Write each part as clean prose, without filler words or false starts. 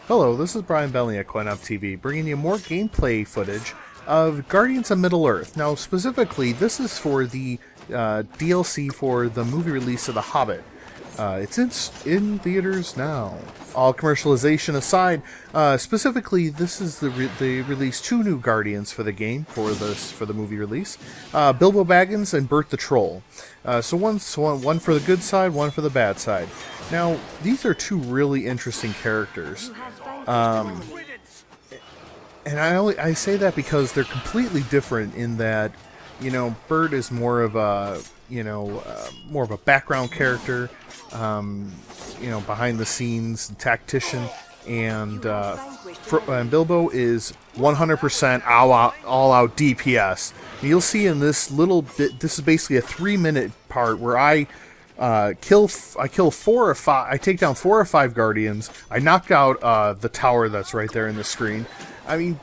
Hello, this is Brian Bentley at CoinOpTV, bringing you more gameplay footage of Guardians of Middle-earth. Now, specifically, this is for the DLC for the movie release of The Hobbit. It's in theaters now. All commercialization aside, specifically, this is they released two new Guardians for the game for the movie release: Bilbo Baggins and Bert the Troll. So one for the good side, one for the bad side. Now, these are two really interesting characters. And I say that because they're completely different in that, you know, Bert is more of a, more of a background character, behind the scenes tactician, and Bilbo is 100% all out DPS. And you'll see in this little bit, this is basically a 3-minute part where I kill 4 or 5. I take down 4 or 5 guardians. I knock out the tower that's right there in the screen. I mean,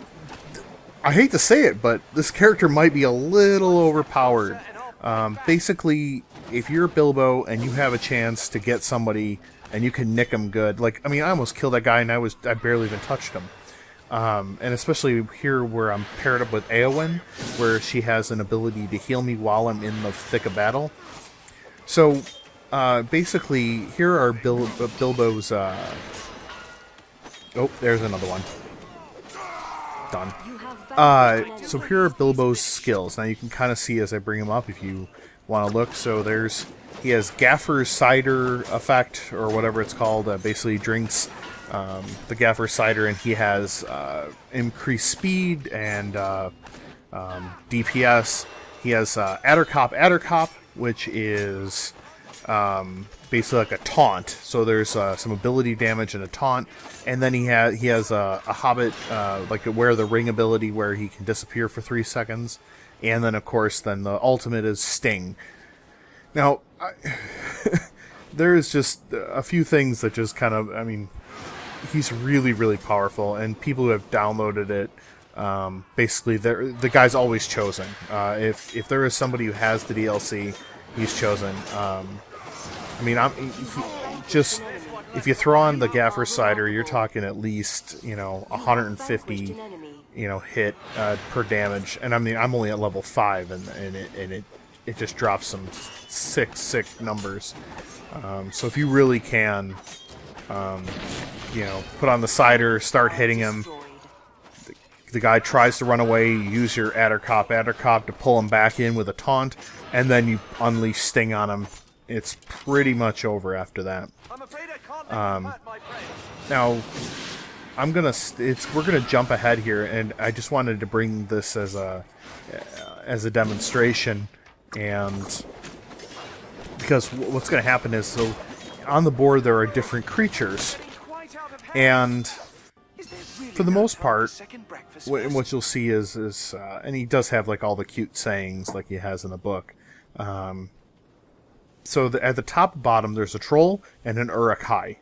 I hate to say it, but this character might be a little overpowered. Basically, if you're Bilbo and you have a chance to get somebody and you can nick him good, like, I mean, I almost killed that guy and I barely even touched him. And especially here where I'm paired up with Eowyn, where she has an ability to heal me while I'm in the thick of battle. So, basically, here are Bilbo's, oh, there's another one. Done. So here are Bilbo's skills. Now you can kind of see as I bring him up if you want to look. So he has Gaffer's Cider effect, or whatever it's called. Basically drinks the Gaffer's Cider, and he has increased speed and DPS. He has Addercop, which is basically like a taunt. So there's some ability damage and a taunt, and then he has a Hobbit, like a Wear the Ring ability, where he can disappear for 3 seconds, and then of course the ultimate is Sting. Now, there's just a few things that just kind of, I mean, he's really, really powerful, and people who have downloaded it, basically the guy's always chosen. If there is somebody who has the DLC, he's chosen. I mean, if you throw on the Gaffer Cider, you're talking at least, 150, hit per damage. And I mean, I'm only at level 5, and it just drops some sick numbers. So if you really can, put on the cider, start hitting him. The guy tries to run away, you use your Addercop to pull him back in with a taunt, and then you unleash Sting on him. It's pretty much over after that. Now, we're gonna jump ahead here, and I just wanted to bring this as a demonstration, and because what's gonna happen is, so on the board there are different creatures, and for the most part, what you'll see is and he does have like all the cute sayings like he has in the book. So at the top and bottom, there's a troll and an Uruk-hai,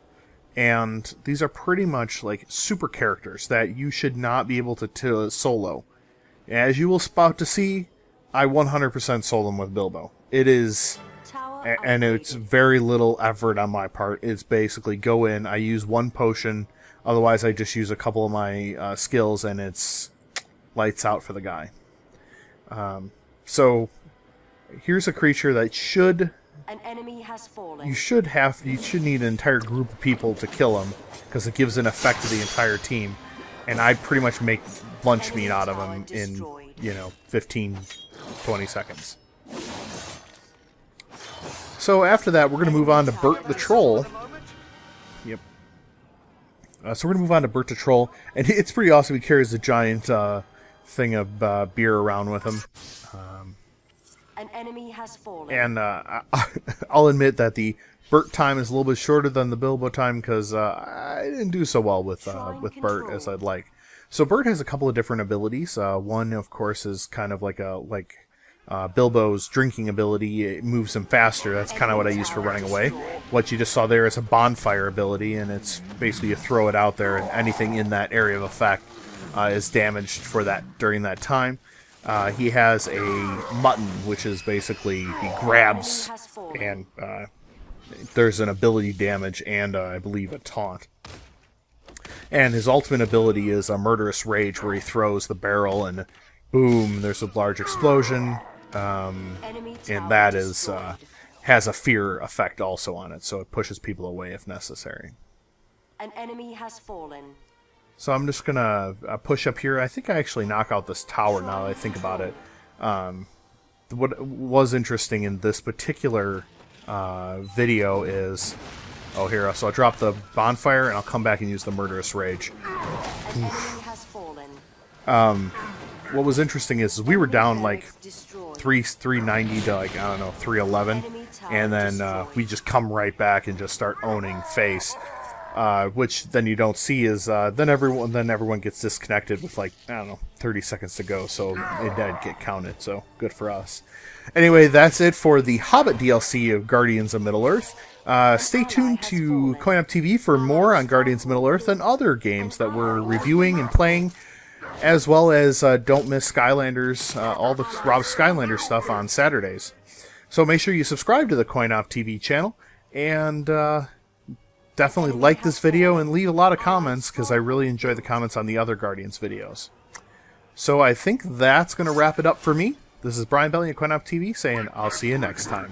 and these are pretty much like super characters that you should not be able to solo. As you will about to see, I 100% sold them with Bilbo. It is, and it's very little effort on my part. It's basically go in, I use 1 potion. Otherwise, I just use a couple of my skills, and it's lights out for the guy. So here's a creature that an enemy has fallen. you should need an entire group of people to kill him, because it gives an effect to the entire team. And I pretty much make lunch meat out of him in 15-20 seconds. So after that, we're going to move on to Bert the Troll. Yep. So we're going to move on to Bert the Troll, and it's pretty awesome. He carries a giant thing of beer around with him. An enemy has fallen. And I'll admit that the Bert time is a little bit shorter than the Bilbo time, because I didn't do so well with Bert as I'd like. So Bert has a couple of different abilities. One, of course, is kind of like Bilbo's drinking ability. It moves him faster. That's kind of what I use for running away. What you just saw there is a bonfire ability, and it's basically you throw it out there, and anything in that area of effect is damaged for that during that time. He has a mutton, which is basically he grabs, and there's an ability damage and I believe a taunt. And his ultimate ability is a Murderous Rage, where he throws the barrel and boom, there's a large explosion. And that is has a fear effect also on it, so it pushes people away if necessary. An enemy has fallen. So I'm just gonna push up here. I think I actually knock out this tower now that I think about it. What was interesting in this particular video is... Oh, here, so I'll drop the bonfire and I'll come back and use the Murderous Rage. An enemy has fallen. What was interesting is we were down like 390 to like, I don't know, 311. And then we just come right back and just start owning face. Which then you don't see is then everyone gets disconnected with like, I don't know, 30 seconds to go, so it did get counted, so good for us. Anyway, that's it for the Hobbit DLC of Guardians of Middle-earth. Stay tuned to CoinOpTV for more on Guardians of Middle-earth and other games that we're reviewing and playing, as well as don't miss Skylanders, all the Rob Skylanders stuff on Saturdays. So make sure you subscribe to the CoinOpTV channel, and definitely like this video and leave a lot of comments, because I really enjoy the comments on the other Guardians videos. So I think that's going to wrap it up for me. This is Brian Belly at CoinOpTV saying I'll see you next time.